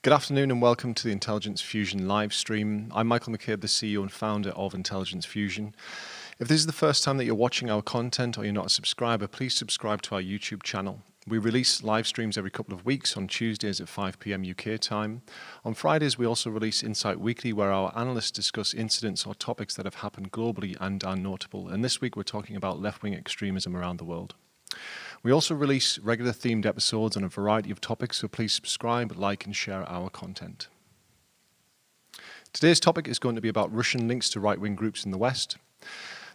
Good afternoon and welcome to the Intelligence Fusion live stream. I'm Michael McCabe, the CEO and founder of Intelligence Fusion. If this is the first time that you're watching our content or you're not a subscriber, please subscribe to our YouTube channel. We release live streams every couple of weeks on Tuesdays at 5 p.m. UK time. On Fridays, we also release Insight Weekly, where our analysts discuss incidents or topics that have happened globally and are notable. And this week, we're talking about left-wing extremism around the world. We also release regular themed episodes on a variety of topics, so please subscribe, like, and share our content. Today's topic is going to be about Russian links to right-wing groups in the West.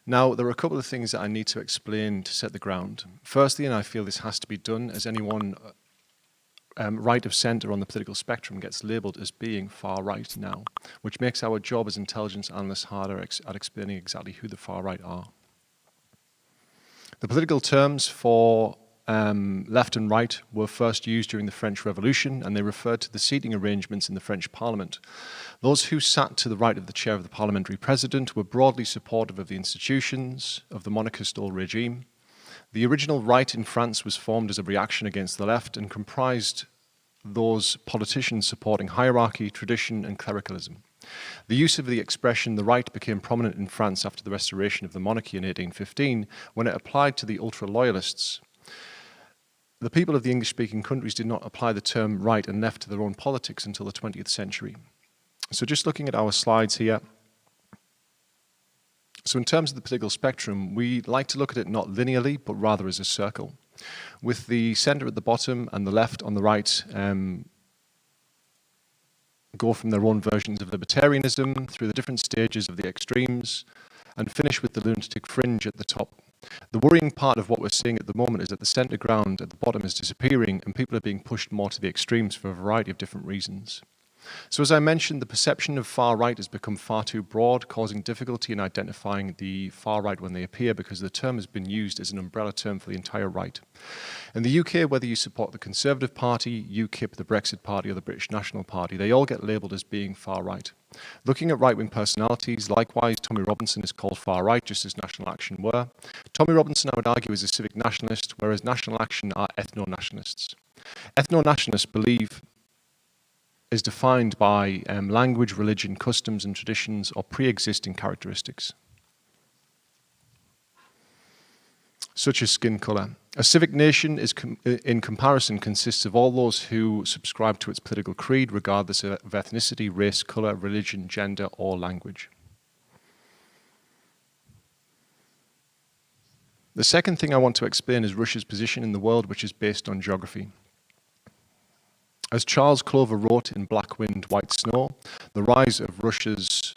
Now, there are a couple of things that I need to explain to set the ground. Firstly, and I feel this has to be done, as anyone right of centre on the political spectrum gets labelled as being far right now, which makes our job as intelligence analysts harder at explaining exactly who the far right are. The political terms for left and right were first used during the French Revolution, and they referred to the seating arrangements in the French Parliament. Those who sat to the right of the chair of the parliamentary president were broadly supportive of the institutions of the monarchist regime. The original right in France was formed as a reaction against the left and comprised those politicians supporting hierarchy, tradition, and clericalism. The use of the expression "the right" became prominent in France after the restoration of the monarchy in 1815, when it applied to the ultra-loyalists. The people of the English-speaking countries did not apply the term right and left to their own politics until the 20th century. So just looking at our slides here, so in terms of the political spectrum, we like to look at it not linearly, but rather as a circle, with the centre at the bottom and the left on the right go from their own versions of libertarianism through the different stages of the extremes and finish with the lunatic fringe at the top. The worrying part of what we're seeing at the moment is that the centre ground at the bottom is disappearing and people are being pushed more to the extremes for a variety of different reasons. So as I mentioned, the perception of far right has become far too broad, causing difficulty in identifying the far right when they appear because the term has been used as an umbrella term for the entire right. In the UK, whether you support the Conservative Party, UKIP, the Brexit Party, or the British National Party, they all get labelled as being far right. Looking at right-wing personalities, likewise, Tommy Robinson is called far right, just as National Action were. Tommy Robinson, I would argue, is a civic nationalist, whereas National Action are ethno-nationalists. Ethno-nationalists believe is defined by language, religion, customs, and traditions or pre-existing characteristics, such as skin colour. A civic nation is in comparison consists of all those who subscribe to its political creed, regardless of ethnicity, race, colour, religion, gender, or language. The second thing I want to explain is Russia's position in the world, which is based on geography. As Charles Clover wrote in Black Wind, White Snow, the rise of Russia's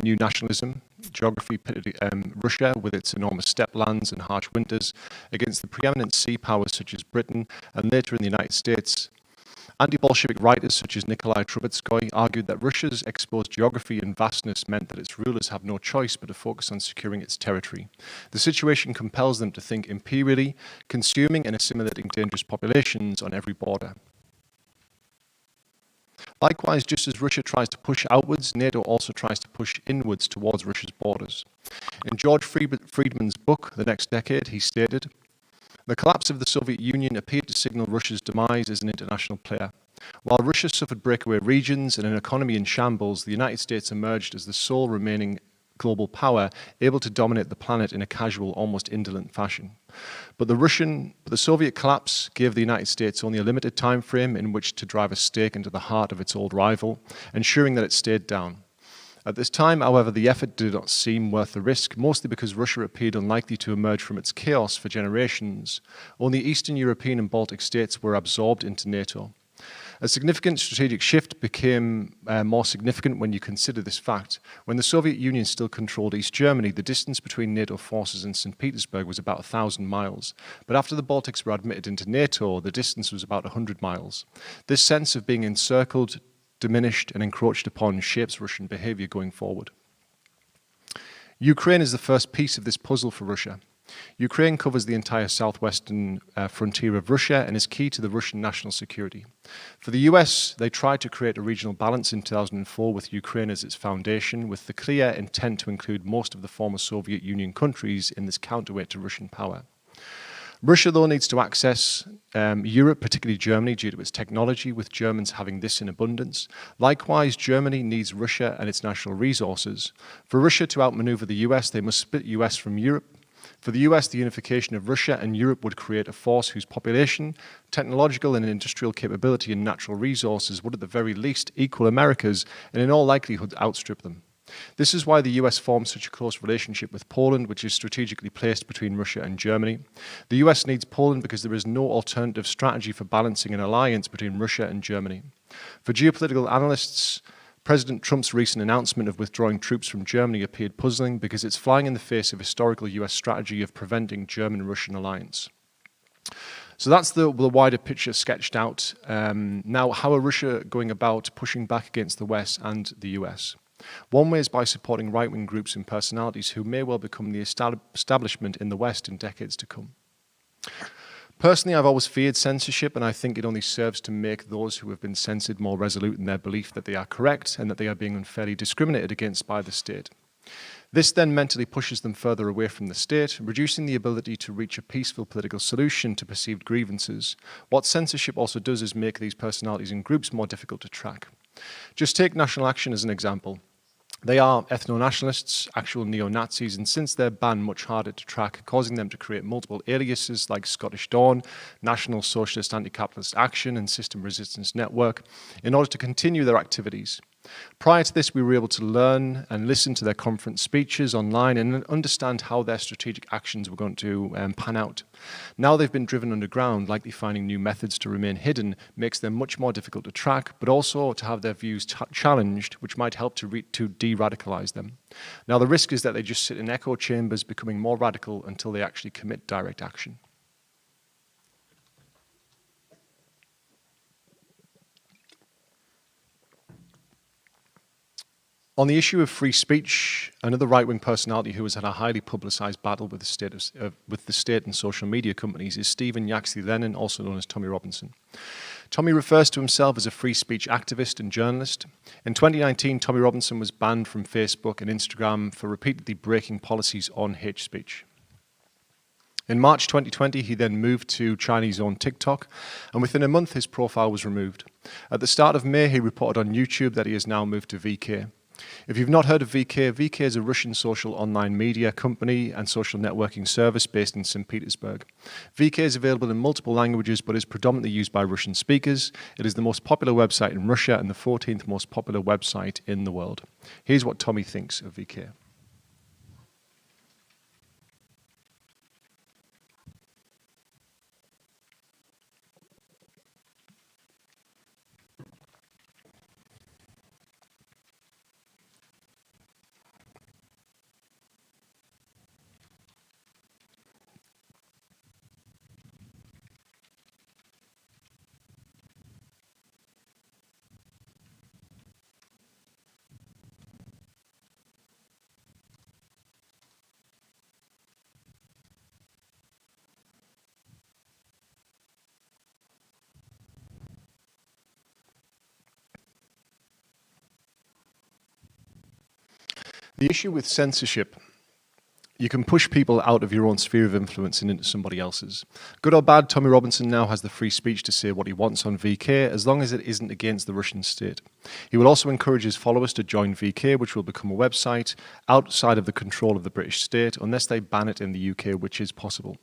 new nationalism, geography pitted Russia with its enormous steppe lands and harsh winters against the preeminent sea powers such as Britain and later in the United States. Anti-Bolshevik writers such as Nikolai Trubetskoy argued that Russia's exposed geography and vastness meant that its rulers have no choice but to focus on securing its territory. The situation compels them to think imperially, consuming and assimilating dangerous populations on every border. Likewise, just as Russia tries to push outwards, NATO also tries to push inwards towards Russia's borders. In George Friedman's book, The Next Decade, he stated, "The collapse of the Soviet Union appeared to signal Russia's demise as an international player. While Russia suffered breakaway regions and an economy in shambles, the United States emerged as the sole remaining global power, able to dominate the planet in a casual, almost indolent fashion. But the Soviet collapse gave the United States only a limited time frame in which to drive a stake into the heart of its old rival, ensuring that it stayed down. At this time, however, the effort did not seem worth the risk, mostly because Russia appeared unlikely to emerge from its chaos for generations. Only Eastern European and Baltic states were absorbed into NATO. A significant strategic shift became more significant when you consider this fact. When the Soviet Union still controlled East Germany, the distance between NATO forces and St. Petersburg was about 1,000 miles. But after the Baltics were admitted into NATO, the distance was about 100 miles. This sense of being encircled, diminished, and encroached upon shapes Russian behavior going forward. Ukraine is the first piece of this puzzle for Russia. Ukraine covers the entire southwestern frontier of Russia and is key to the Russian national security. For the US, they tried to create a regional balance in 2004 with Ukraine as its foundation, with the clear intent to include most of the former Soviet Union countries in this counterweight to Russian power. Russia, though, needs to access Europe, particularly Germany, due to its technology, with Germans having this in abundance. Likewise, Germany needs Russia and its natural resources. For Russia to outmaneuver the US, they must split US from Europe. For the US, the unification of Russia and Europe would create a force whose population, technological and industrial capability and natural resources would at the very least equal America's and in all likelihood outstrip them. This is why the US forms such a close relationship with Poland, which is strategically placed between Russia and Germany. The US needs Poland because there is no alternative strategy for balancing an alliance between Russia and Germany. For geopolitical analysts, President Trump's recent announcement of withdrawing troops from Germany appeared puzzling because it's flying in the face of historical US strategy of preventing German-Russian alliance. So that's the wider picture sketched out. Now, how are Russia going about pushing back against the West and the US? One way is by supporting right-wing groups and personalities who may well become the establishment in the West in decades to come. Personally, I've always feared censorship, and I think it only serves to make those who have been censored more resolute in their belief that they are correct and that they are being unfairly discriminated against by the state. This then mentally pushes them further away from the state, reducing the ability to reach a peaceful political solution to perceived grievances. What censorship also does is make these personalities and groups more difficult to track. Just take National Action as an example. They are ethno-nationalists, actual neo-Nazis, and since they're banned, much harder to track, causing them to create multiple aliases like Scottish Dawn, National Socialist Anti-Capitalist Action, and System Resistance Network in order to continue their activities. Prior to this, we were able to learn and listen to their conference speeches online and understand how their strategic actions were going to pan out. Now they've been driven underground, likely finding new methods to remain hidden makes them much more difficult to track, but also to have their views challenged, which might help to de-radicalize them. Now the risk is that they just sit in echo chambers, becoming more radical until they actually commit direct action. On the issue of free speech, another right-wing personality who has had a highly publicized battle with the state and social media companies is Stephen Yaxley Lennon, also known as Tommy Robinson. Tommy refers to himself as a free speech activist and journalist. In 2019, Tommy Robinson was banned from Facebook and Instagram for repeatedly breaking policies on hate speech. In March 2020, he then moved to Chinese-owned TikTok, and within a month his profile was removed. At the start of May, he reported on YouTube that he has now moved to VK. If you've not heard of VK, VK is a Russian social online media company and social networking service based in St. Petersburg. VK is available in multiple languages but is predominantly used by Russian speakers. It is the most popular website in Russia and the 14th most popular website in the world. Here's what Tommy thinks of VK. The issue with censorship, you can push people out of your own sphere of influence and into somebody else's. Good or bad, Tommy Robinson now has the free speech to say what he wants on VK, as long as it isn't against the Russian state. He will also encourage his followers to join VK, which will become a website outside of the control of the British state, unless they ban it in the UK, which is possible.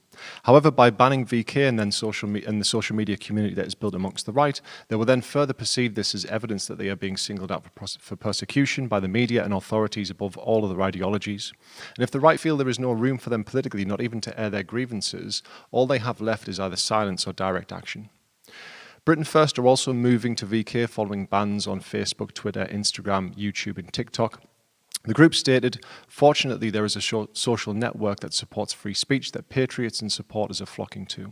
However, by banning VK and then the social media community that is built amongst the right, they will then further perceive this as evidence that they are being singled out for persecution by the media and authorities above all other ideologies. And if the right feel there is no room for them politically, not even to air their grievances, all they have left is either silence or direct action. Britain First are also moving to VK following bans on Facebook, Twitter, Instagram, YouTube and TikTok. The group stated, fortunately there is a social network that supports free speech that patriots and supporters are flocking to.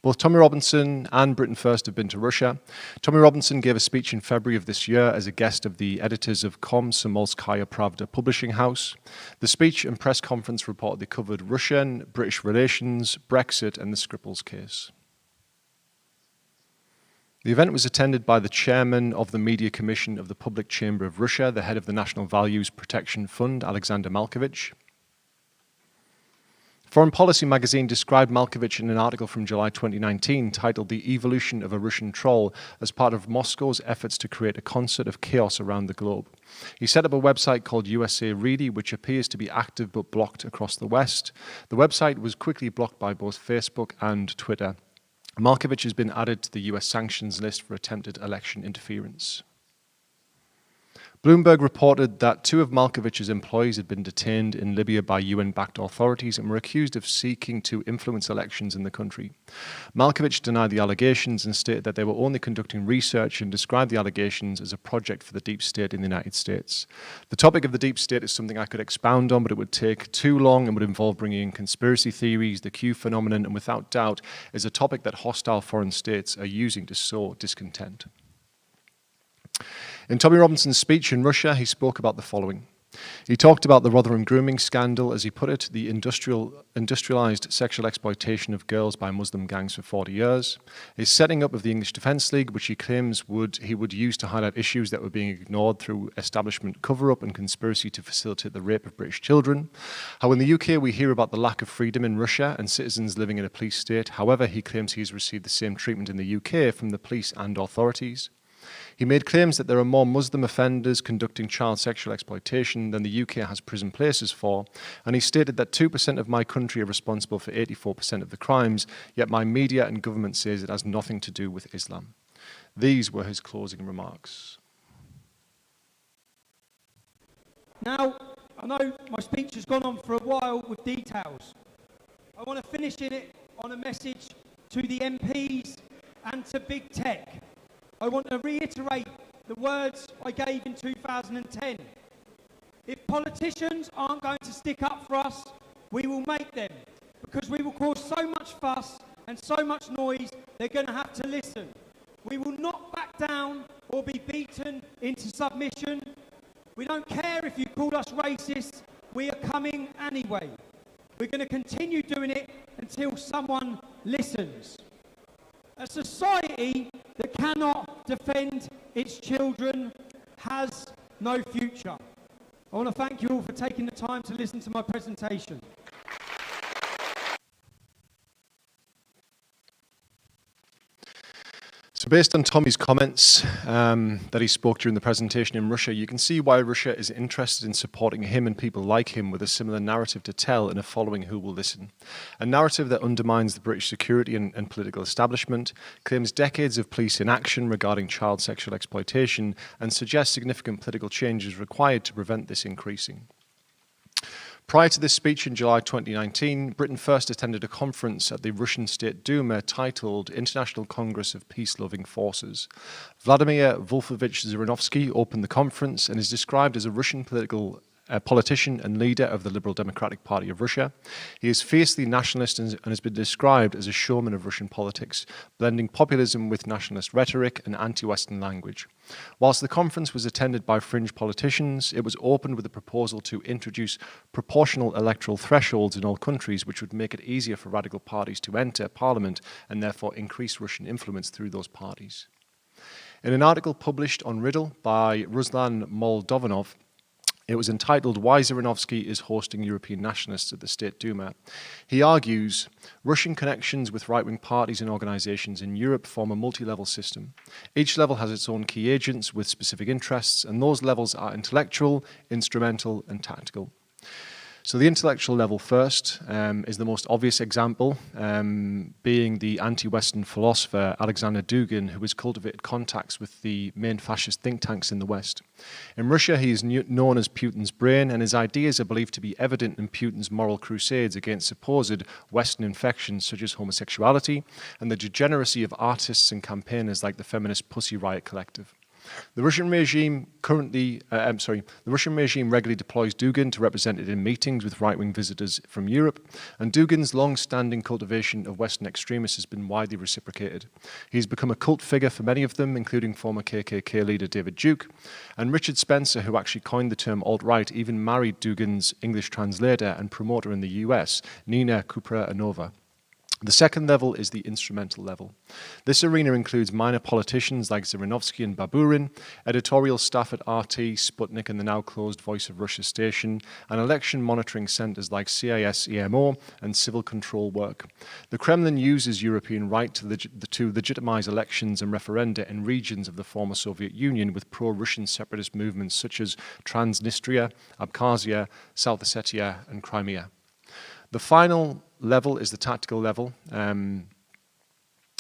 Both Tommy Robinson and Britain First have been to Russia. Tommy Robinson gave a speech in February of this year as a guest of the editors of Komsomolskaya Pravda publishing house. The speech and press conference reportedly covered Russian-British relations, Brexit and the Skripals case. The event was attended by the chairman of the Media Commission of the Public Chamber of Russia, the head of the National Values Protection Fund, Alexander Malkovich. Foreign Policy magazine described Malkovich in an article from July 2019 titled The Evolution of a Russian Troll as part of Moscow's efforts to create a concert of chaos around the globe. He set up a website called USA Ready, which appears to be active but blocked across the West. The website was quickly blocked by both Facebook and Twitter. Malkovich has been added to the US sanctions list for attempted election interference. Bloomberg reported that 2 of Malkovich's employees had been detained in Libya by UN-backed authorities and were accused of seeking to influence elections in the country. Malkovich denied the allegations and stated that they were only conducting research and described the allegations as a project for the deep state in the United States. The topic of the deep state is something I could expound on, but it would take too long and would involve bringing in conspiracy theories, the Q phenomenon, and without doubt is a topic that hostile foreign states are using to sow discontent. In Tommy Robinson's speech in Russia, he spoke about the following. He talked about the Rotherham grooming scandal, as he put it, the industrialized sexual exploitation of girls by Muslim gangs for 40 years, his setting up of the English Defence League, which he claims he would use to highlight issues that were being ignored through establishment cover-up and conspiracy to facilitate the rape of British children, how in the UK we hear about the lack of freedom in Russia and citizens living in a police state. However, he claims he has received the same treatment in the UK from the police and authorities. He made claims that there are more Muslim offenders conducting child sexual exploitation than the UK has prison places for, and he stated that 2% of my country are responsible for 84% of the crimes, yet my media and government says it has nothing to do with Islam. These were his closing remarks. Now, I know my speech has gone on for a while with details. I want to finish in it on a message to the MPs and to big tech. I want to reiterate the words I gave in 2010. If politicians aren't going to stick up for us, we will make them, because we will cause so much fuss and so much noise, they're going to have to listen. We will not back down or be beaten into submission. We don't care if you call us racist, we are coming anyway. We're going to continue doing it until someone listens. A society that cannot defend its children has no future. I want to thank you all for taking the time to listen to my presentation. So based on Tommy's comments that he spoke during the presentation in Russia, you can see why Russia is interested in supporting him and people like him with a similar narrative to tell and a following who will listen. A narrative that undermines the British security and political establishment, claims decades of police inaction regarding child sexual exploitation, and suggests significant political change is required to prevent this increasing. Prior to this speech in July 2019, Britain first attended a conference at the Russian State Duma titled International Congress of Peace-Loving Forces. Vladimir Wolfowitz-Zhirinovsky opened the conference and is described as a Russian politician and leader of the Liberal Democratic Party of Russia. He is fiercely nationalist and has been described as a showman of Russian politics, blending populism with nationalist rhetoric and anti-Western language. Whilst the conference was attended by fringe politicians, it was opened with a proposal to introduce proportional electoral thresholds in all countries, which would make it easier for radical parties to enter Parliament and therefore increase Russian influence through those parties. In an article published on Riddle by Ruslan Moldovanov, it was entitled Why Zhirinovsky is Hosting European Nationalists at the State Duma. He argues, Russian connections with right-wing parties and organizations in Europe form a multi-level system. Each level has its own key agents with specific interests, and those levels are intellectual, instrumental, and tactical. So the intellectual level first is the most obvious example, being the anti-Western philosopher Alexander Dugin, who has cultivated contacts with the main fascist think tanks in the West. In Russia, he is known as Putin's brain, and his ideas are believed to be evident in Putin's moral crusades against supposed Western infections such as homosexuality and the degeneracy of artists and campaigners like the feminist Pussy Riot Collective. The Russian regime regularly deploys Dugin to represent it in meetings with right-wing visitors from Europe, and Dugin's long-standing cultivation of Western extremists has been widely reciprocated. He's become a cult figure for many of them, including former KKK leader David Duke, and Richard Spencer, who actually coined the term alt-right, even married Dugin's English translator and promoter in the US, Nina Kupraanova. The second level is the instrumental level. This arena includes minor politicians like Zhirinovsky and Baburin, editorial staff at RT, Sputnik and the now closed Voice of Russia station, and election monitoring centers like CIS, EMO, and civil control work. The Kremlin uses European right to legitimize elections and referenda in regions of the former Soviet Union with pro-Russian separatist movements such as Transnistria, Abkhazia, South Ossetia, and Crimea. The final level is the tactical level,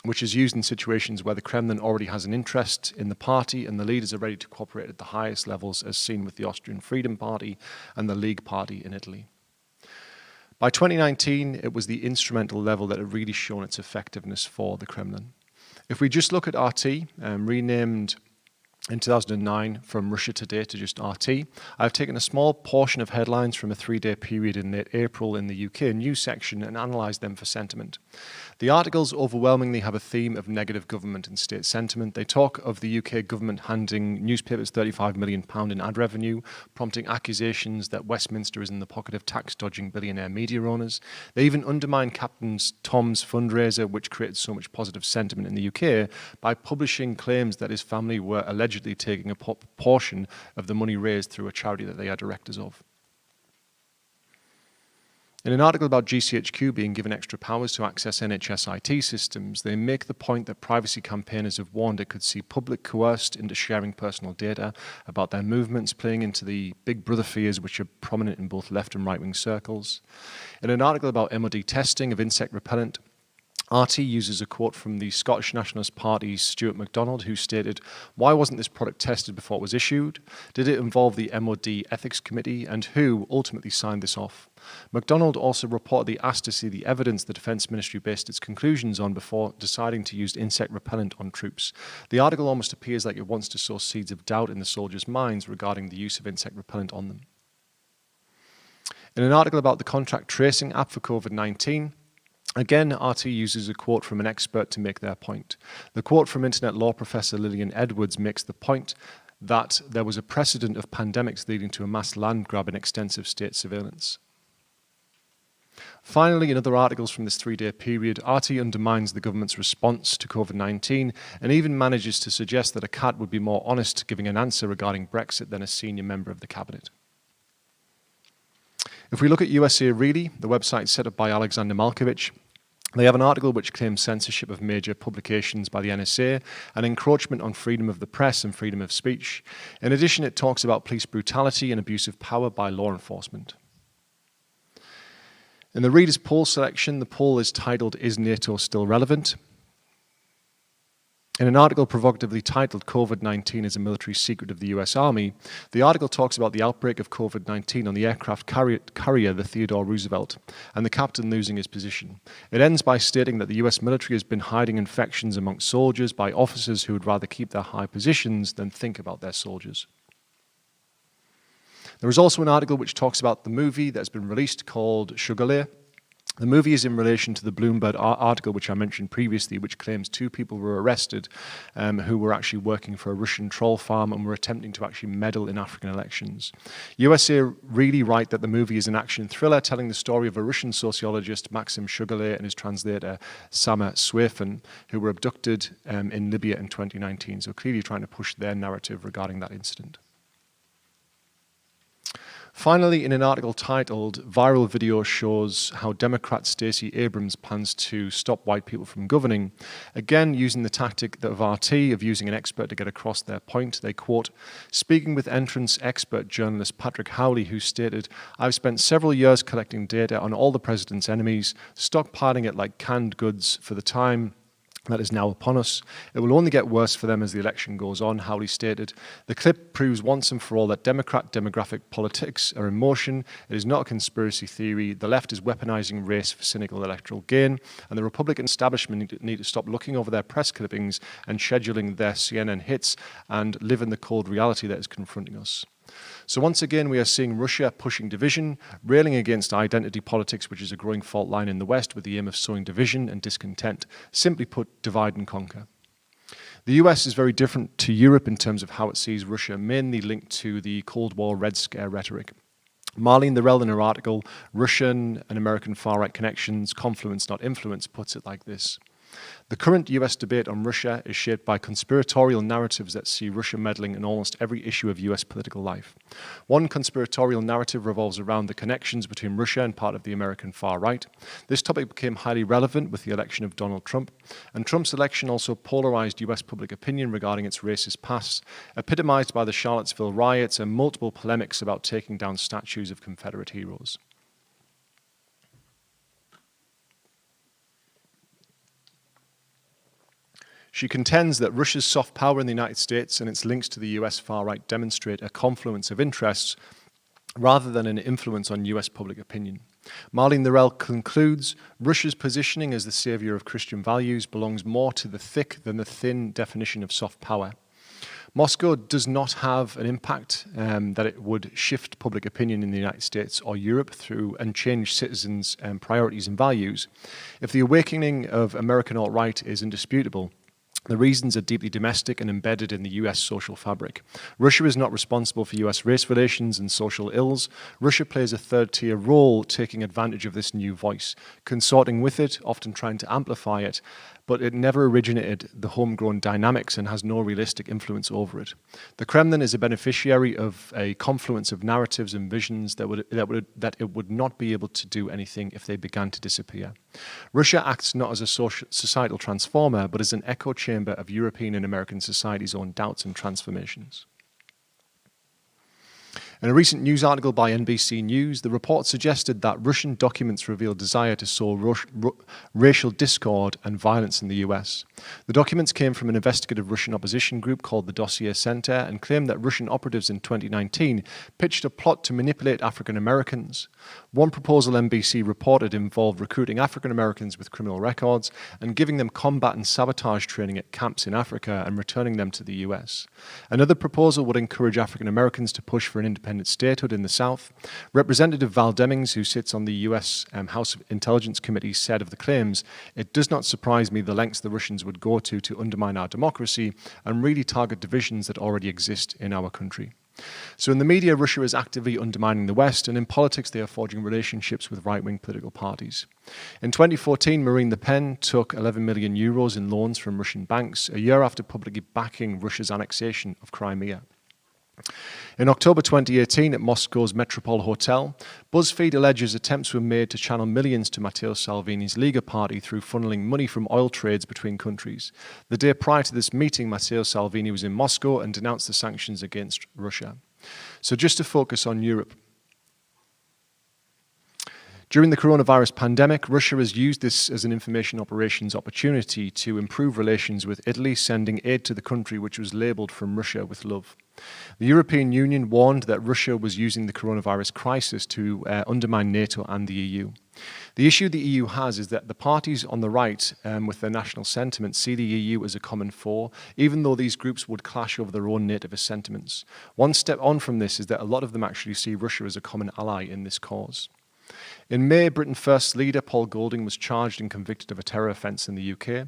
which is used in situations where the Kremlin already has an interest in the party and the leaders are ready to cooperate at the highest levels, as seen with the Austrian Freedom Party and the League Party in Italy. By 2019, it was the instrumental level that had really shown its effectiveness for the Kremlin. If we just look at RT, renamed in 2009 from Russia Today to just RT, I've taken a small portion of headlines from a 3-day period in late April in the UK news section and analysed them for sentiment. The articles overwhelmingly have a theme of negative government and state sentiment. They talk of the UK government handing newspapers £35 million in ad revenue, prompting accusations that Westminster is in the pocket of tax-dodging billionaire media owners. They even undermine Captain Tom's fundraiser, which created so much positive sentiment in the UK, by publishing claims that his family were allegedly taking a portion of the money raised through a charity that they are directors of. In an article about GCHQ being given extra powers to access NHS IT systems, they make the point that privacy campaigners have warned it could see public coerced into sharing personal data about their movements, playing into the Big Brother fears which are prominent in both left and right-wing circles. In an article about MOD testing of insect repellent, RT uses a quote from the Scottish Nationalist Party's Stuart MacDonald, who stated, "Why wasn't this product tested before it was issued? Did it involve the MOD Ethics Committee? And who ultimately signed this off?" MacDonald also reportedly asked to see the evidence the Defence Ministry based its conclusions on before deciding to use insect repellent on troops. The article almost appears like it wants to sow seeds of doubt in the soldiers' minds regarding the use of insect repellent on them. In an article about the contract tracing app for COVID-19, again, RT uses a quote from an expert to make their point. The quote from Internet law professor Lillian Edwards makes the point that there was a precedent of pandemics leading to a mass land grab and extensive state surveillance. Finally, in other articles from this 3-day period, RT undermines the government's response to COVID-19 and even manages to suggest that a cat would be more honest giving an answer regarding Brexit than a senior member of the cabinet. If we look at USA Really, the website set up by Alexander Malkovich, they have an article which claims censorship of major publications by the NSA and encroachment on freedom of the press and freedom of speech. In addition, it talks about police brutality and abuse of power by law enforcement. In the Reader's Poll selection, the poll is titled, "Is NATO Still Relevant?" In an article provocatively titled "COVID-19 is a Military Secret of the US Army," the article talks about the outbreak of COVID-19 on the aircraft carrier, the Theodore Roosevelt, and the captain losing his position. It ends by stating that the US military has been hiding infections amongst soldiers by officers who would rather keep their high positions than think about their soldiers. There is also an article which talks about the movie that has been released called Sugarlay. The movie is in relation to the Bloomberg article which I mentioned previously, which claims 2 people were arrested who were actually working for a Russian troll farm and were attempting to actually meddle in African elections. USA Really write that the movie is an action thriller telling the story of a Russian sociologist, Maxim Sugarlay, and his translator, Sama Swayfan, who were abducted in Libya in 2019, so clearly trying to push their narrative regarding that incident. Finally, in an article titled "Viral Video Shows How Democrat Stacey Abrams Plans to Stop White People from Governing," again using the tactic of RT of using an expert to get across their point, they quote, "Speaking with entrance expert journalist Patrick Howley, who stated, 'I've spent several years collecting data on all the president's enemies, stockpiling it like canned goods for the time that is now upon us. It will only get worse for them as the election goes on,' Howley stated. The clip proves once and for all that Democrat demographic politics are in motion. It is not a conspiracy theory. The left is weaponizing race for cynical electoral gain, and the Republican establishment need to stop looking over their press clippings and scheduling their CNN hits and live in the cold reality that is confronting us." So once again, we are seeing Russia pushing division, railing against identity politics, which is a growing fault line in the West with the aim of sowing division and discontent. Simply put, divide and conquer. The US is very different to Europe in terms of how it sees Russia, mainly linked to the Cold War Red Scare rhetoric. Marlene Lorell, in her article, Russian and American far-right connections, confluence not influence, puts it like this. The current US debate on Russia is shaped by conspiratorial narratives that see Russia meddling in almost every issue of US political life. One conspiratorial narrative revolves around the connections between Russia and part of the American far right. This topic became highly relevant with the election of Donald Trump, and Trump's election also polarized US public opinion regarding its racist past, epitomized by the Charlottesville riots and multiple polemics about taking down statues of Confederate heroes. She contends that Russia's soft power in the United States and its links to the US far-right demonstrate a confluence of interests rather than an influence on US public opinion. Marlene Lorell concludes, Russia's positioning as the savior of Christian values belongs more to the thick than the thin definition of soft power. Moscow does not have an impact that it would shift public opinion in the United States or Europe through and change citizens' priorities and values. If the awakening of American alt-right is indisputable, the reasons are deeply domestic and embedded in the US social fabric. Russia is not responsible for US race relations and social ills. Russia plays a third-tier role, taking advantage of this new voice, consorting with it, often trying to amplify it, but it never originated the homegrown dynamics and has no realistic influence over it. The Kremlin is a beneficiary of a confluence of narratives and visions that it would not be able to do anything if they began to disappear. Russia acts not as a societal transformer, but as an echo chamber of European and American society's own doubts and transformations. In a recent news article by NBC News, the report suggested that Russian documents reveal desire to sow racial discord and violence in the US. The documents came from an investigative Russian opposition group called the Dossier Center and claimed that Russian operatives in 2019 pitched a plot to manipulate African Americans. One proposal NBC reported involved recruiting African Americans with criminal records and giving them combat and sabotage training at camps in Africa and returning them to the US. Another proposal would encourage African Americans to push for an independent statehood in the South. Representative Val Demings, who sits on the US House Intelligence Committee, said of the claims, "It does not surprise me the lengths the Russians would go to undermine our democracy and really target divisions that already exist in our country." So in the media, Russia is actively undermining the West, and in politics, they are forging relationships with right-wing political parties. In 2014, Marine Le Pen took 11 million euros in loans from Russian banks, a year after publicly backing Russia's annexation of Crimea. In October 2018, at Moscow's Metropole Hotel, BuzzFeed alleges attempts were made to channel millions to Matteo Salvini's Lega party through funneling money from oil trades between countries. The day prior to this meeting, Matteo Salvini was in Moscow and denounced the sanctions against Russia. So just to focus on Europe. During the coronavirus pandemic, Russia has used this as an information operations opportunity to improve relations with Italy, sending aid to the country which was labelled "From Russia with Love." The European Union warned that Russia was using the coronavirus crisis to undermine NATO and the EU. The issue the EU has is that the parties on the right, with their national sentiment, see the EU as a common foe, even though these groups would clash over their own nativist sentiments. One step on from this is that a lot of them actually see Russia as a common ally in this cause. In May, Britain First leader Paul Golding was charged and convicted of a terror offence in the UK.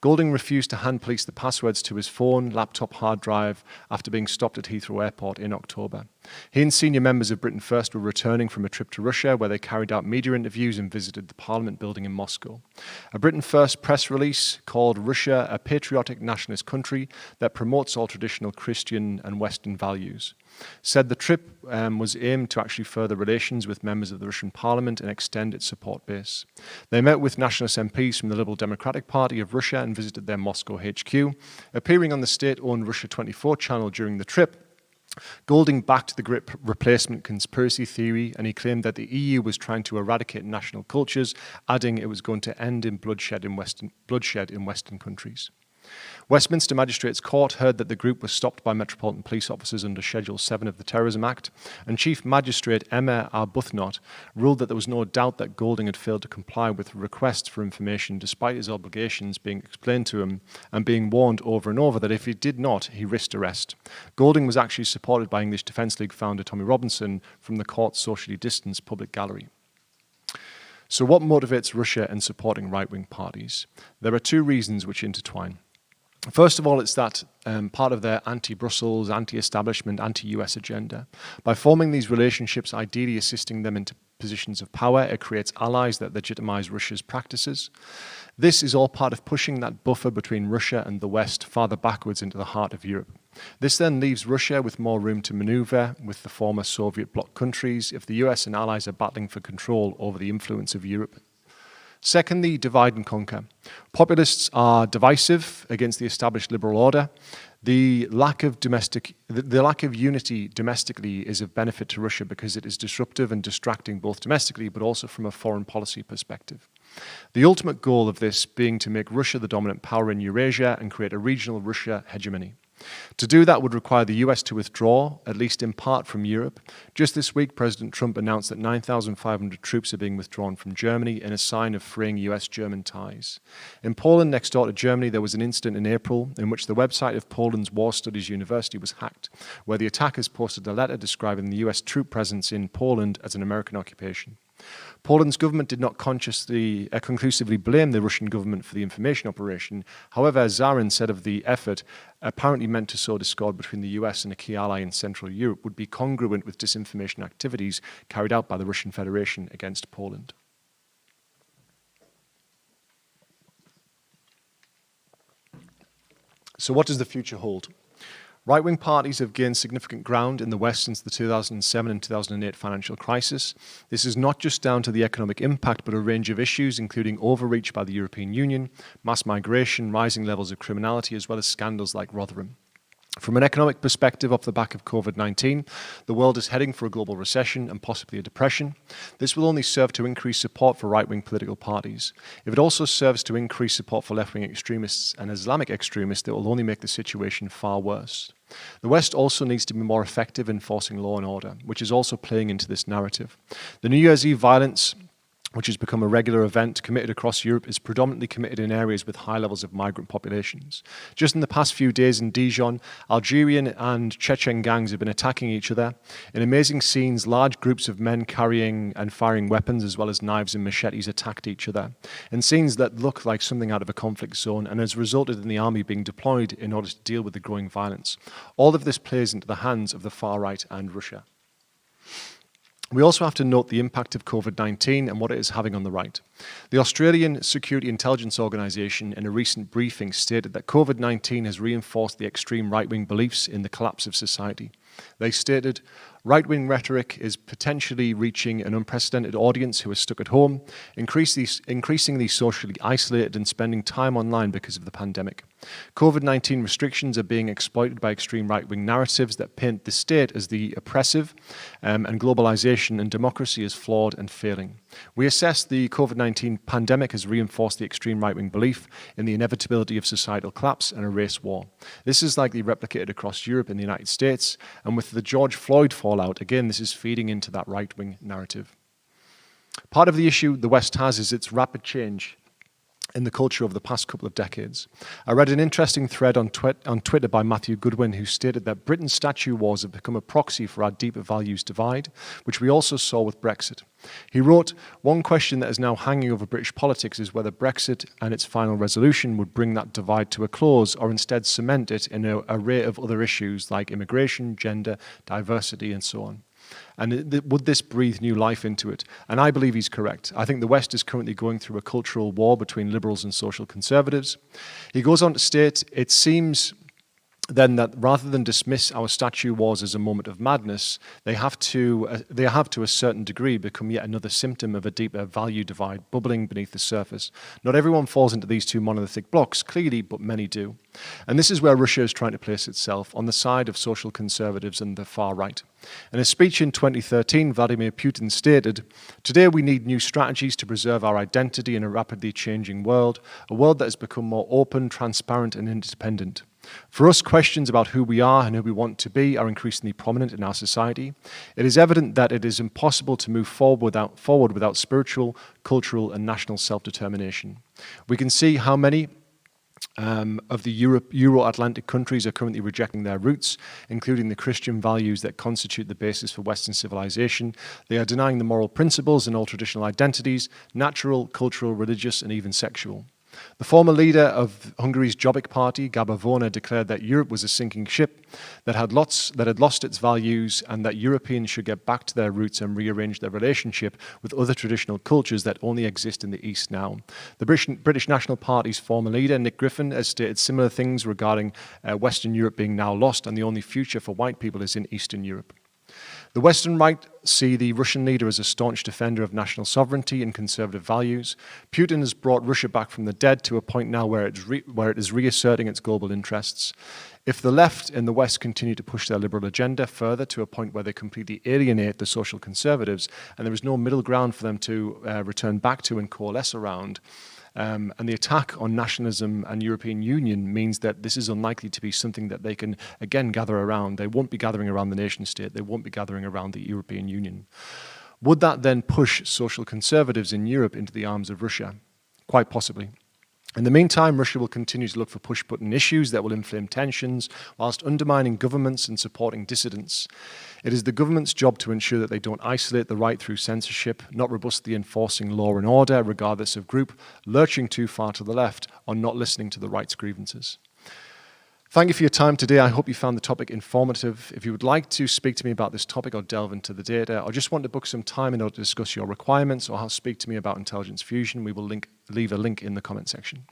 Golding refused to hand police the passwords to his phone, laptop, hard drive after being stopped at Heathrow Airport in October. He and senior members of Britain First were returning from a trip to Russia where they carried out media interviews and visited the Parliament building in Moscow. A Britain First press release called Russia a patriotic nationalist country that promotes all traditional Christian and Western values said the trip was aimed to actually further relations with members of the Russian Parliament and extend its support base. They met with nationalist MPs from the Liberal Democratic Party of Russia and visited their Moscow HQ. Appearing on the state-owned Russia 24 channel during the trip, Golding backed the great replacement conspiracy theory, and he claimed that the EU was trying to eradicate national cultures, adding it was going to end in bloodshed in Western countries. Westminster Magistrates Court heard that the group was stopped by Metropolitan Police officers under Schedule 7 of the Terrorism Act, and Chief Magistrate Emma Arbuthnot ruled that there was no doubt that Golding had failed to comply with requests for information despite his obligations being explained to him and being warned over and over that if he did not, he risked arrest. Golding was actually supported by English Defence League founder Tommy Robinson from the court's socially distanced public gallery. So what motivates Russia in supporting right-wing parties? There are two reasons which intertwine. First of all, it's that part of their anti-Brussels, anti-establishment, anti-US agenda. By forming these relationships, ideally assisting them into positions of power, it creates allies that legitimize Russia's practices. This is all part of pushing that buffer between Russia and the West farther backwards into the heart of Europe. This then leaves Russia with more room to maneuver with the former Soviet bloc countries if the US and allies are battling for control over the influence of Europe. Secondly, divide and conquer. Populists are divisive against the established liberal order. The lack of unity domestically is of benefit to Russia because it is disruptive and distracting both domestically but also from a foreign policy perspective. The ultimate goal of this being to make Russia the dominant power in Eurasia and create a regional Russia hegemony. To do that would require the US to withdraw, at least in part, from Europe. Just this week, President Trump announced that 9,500 troops are being withdrawn from Germany in a sign of freeing US-German ties. In Poland, next door to Germany, there was an incident in April in which the website of Poland's War Studies University was hacked, where the attackers posted a letter describing the US troop presence in Poland as an American occupation. Poland's government did not conclusively blame the Russian government for the information operation. However, Zarin said of the effort, apparently meant to sow discord between the US and a key ally in Central Europe, would be congruent with disinformation activities carried out by the Russian Federation against Poland. So what does the future hold? Right-wing parties have gained significant ground in the West since the 2007 and 2008 financial crisis. This is not just down to the economic impact, but a range of issues, including overreach by the European Union, mass migration, rising levels of criminality, as well as scandals like Rotherham. From an economic perspective, off the back of COVID-19, the world is heading for a global recession and possibly a depression. This will only serve to increase support for right-wing political parties. If it also serves to increase support for left-wing extremists and Islamic extremists, it will only make the situation far worse. The West also needs to be more effective in enforcing law and order, which is also playing into this narrative. The New Year's Eve violence, which has become a regular event committed across Europe, is predominantly committed in areas with high levels of migrant populations. Just in the past few days in Dijon, Algerian and Chechen gangs have been attacking each other. In amazing scenes, large groups of men carrying and firing weapons as well as knives and machetes attacked each other. In scenes that look like something out of a conflict zone and has resulted in the army being deployed in order to deal with the growing violence. All of this plays into the hands of the far right and Russia. We also have to note the impact of COVID-19 and what it is having on the right. The Australian Security Intelligence Organisation in a recent briefing stated that COVID-19 has reinforced the extreme right-wing beliefs in the collapse of society. They stated, right-wing rhetoric is potentially reaching an unprecedented audience who are stuck at home, increasingly socially isolated and spending time online because of the pandemic. COVID-19 restrictions are being exploited by extreme right-wing narratives that paint the state as the oppressive and globalization and democracy as flawed and failing. We assess the COVID-19 pandemic has reinforced the extreme right-wing belief in the inevitability of societal collapse and a race war. This is likely replicated across Europe and the United States, and with the George Floyd fallout, again, this is feeding into that right-wing narrative. Part of the issue the West has is its rapid change in the culture over the past couple of decades. I read an interesting thread on Twitter by Matthew Goodwin, who stated that Britain's statue wars have become a proxy for our deeper values divide, which we also saw with Brexit. He wrote, "One question that is now hanging over British politics is whether Brexit and its final resolution would bring that divide to a close or instead cement it in an array of other issues like immigration, gender, diversity, and so on. And would this breathe new life into it?" And I believe he's correct. I think the West is currently going through a cultural war between liberals and social conservatives. He goes on to state, "It seems then that rather than dismiss our statue wars as a moment of madness, they have to a certain degree become yet another symptom of a deeper value divide bubbling beneath the surface. Not everyone falls into these two monolithic blocks, clearly, but many do. And this is where Russia is trying to place itself, on the side of social conservatives and the far right. In a speech in 2013, Vladimir Putin stated, "Today we need new strategies to preserve our identity in a rapidly changing world, a world that has become more open, transparent, and independent. For us, questions about who we are and who we want to be are increasingly prominent in our society. It is evident that it is impossible to move forward without spiritual, cultural, and national self-determination. We can see how many of the Euro-Atlantic countries are currently rejecting their roots, including the Christian values that constitute the basis for Western civilization. They are denying the moral principles and all traditional identities, natural, cultural, religious, and even sexual. The former leader of Hungary's Jobbik party, Gábor Vona, declared that Europe was a sinking ship that had lost its values, and that Europeans should get back to their roots and rearrange their relationship with other traditional cultures that only exist in the East now. The British National Party's former leader, Nick Griffin, has stated similar things regarding Western Europe being now lost, and the only future for white people is in Eastern Europe. The Western right see the Russian leader as a staunch defender of national sovereignty and conservative values. Putin has brought Russia back from the dead to a point now where it is reasserting its global interests. If the left in the West continue to push their liberal agenda further to a point where they completely alienate the social conservatives, and there is no middle ground for them to return back to and coalesce around, and the attack on nationalism and European Union means that this is unlikely to be something that they can, again, gather around. They won't be gathering around the nation state. They won't be gathering around the European Union. Would that then push social conservatives in Europe into the arms of Russia? Quite possibly. In the meantime, Russia will continue to look for push-button issues that will inflame tensions, whilst undermining governments and supporting dissidents. It is the government's job to ensure that they don't isolate the right through censorship, not robustly enforcing law and order, regardless of group, lurching too far to the left, or not listening to the right's grievances. Thank you for your time today. I hope you found the topic informative. If you would like to speak to me about this topic or delve into the data, or just want to book some time in order to discuss your requirements or speak to me about Intelligence Fusion, we will leave a link in the comment section.